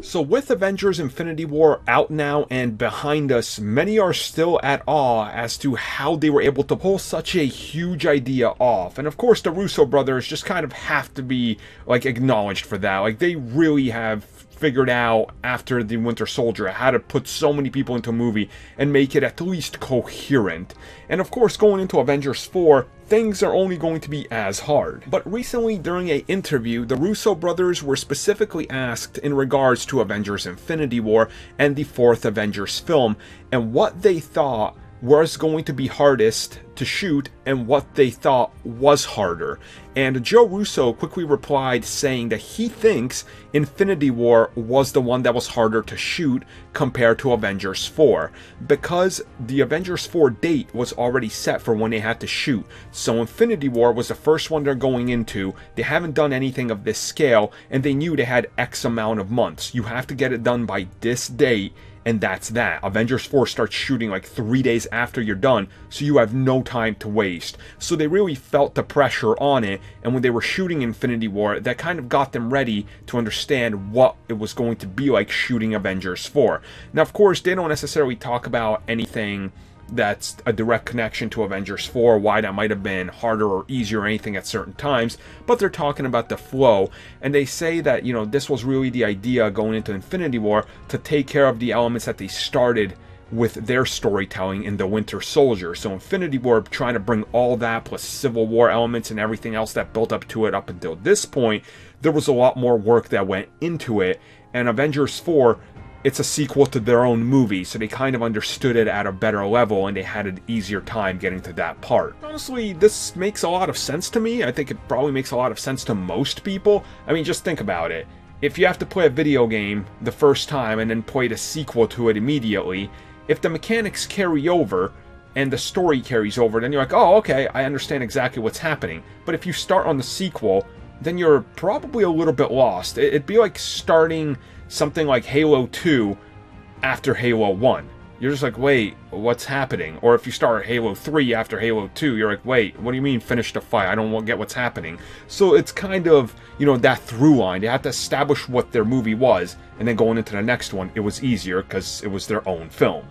So with Avengers Infinity War out now and behind us, many are still at awe as to how they were able to pull such a huge idea off. And of course the Russo brothers just kind of have to be like acknowledged for that. Like they really have figured out after the Winter Soldier how to put so many people into a movie and make it at least coherent. And of course going into Avengers 4, things are only going to be as hard. But recently during an interview, the Russo brothers were specifically asked in regards to Avengers Infinity War and the fourth Avengers film, and what they thought was going to be hardest to shoot and what they thought was harder. And Joe Russo quickly replied saying that he thinks Infinity War was the one that was harder to shoot compared to Avengers 4, because the Avengers 4 date was already set for when they had to shoot. So Infinity War was the first one they're going into. They haven't done anything of this scale, and they knew they had X amount of months. You have to get it done by this date, and that's that. Avengers 4 starts shooting like 3 days after you're done, so you have no time to waste. So they really felt the pressure on it, and when they were shooting Infinity War, that kind of got them ready to understand what it was going to be like shooting Avengers 4. Now, of course, they don't necessarily talk about anything that's a direct connection to Avengers 4, why that might have been harder or easier or anything at certain times, but they're talking about the flow, and they say that, you know, this was really the idea going into Infinity War to take care of the elements that they started with their storytelling in the Winter Soldier. So Infinity War trying to bring all that plus Civil War elements and everything else that built up to it up until this point, there was a lot more work that went into it, and Avengers 4, it's a sequel to their own movie, so they kind of understood it at a better level and they had an easier time getting to that part. Honestly, this makes a lot of sense to me. I think it probably makes a lot of sense to most people. I mean, just think about it. If you have to play a video game the first time and then play the sequel to it immediately, if the mechanics carry over and the story carries over, then you're like, oh, okay, I understand exactly what's happening. But if you start on the sequel, then you're probably a little bit lost. It'd be like starting something like Halo 2 after Halo 1. You're just like, wait, what's happening? Or if you start Halo 3 after Halo 2, you're like, wait, what do you mean finish the fight? I don't get what's happening. So it's kind of, you know, that through line. They have to establish what their movie was, and then going into the next one, it was easier because it was their own film.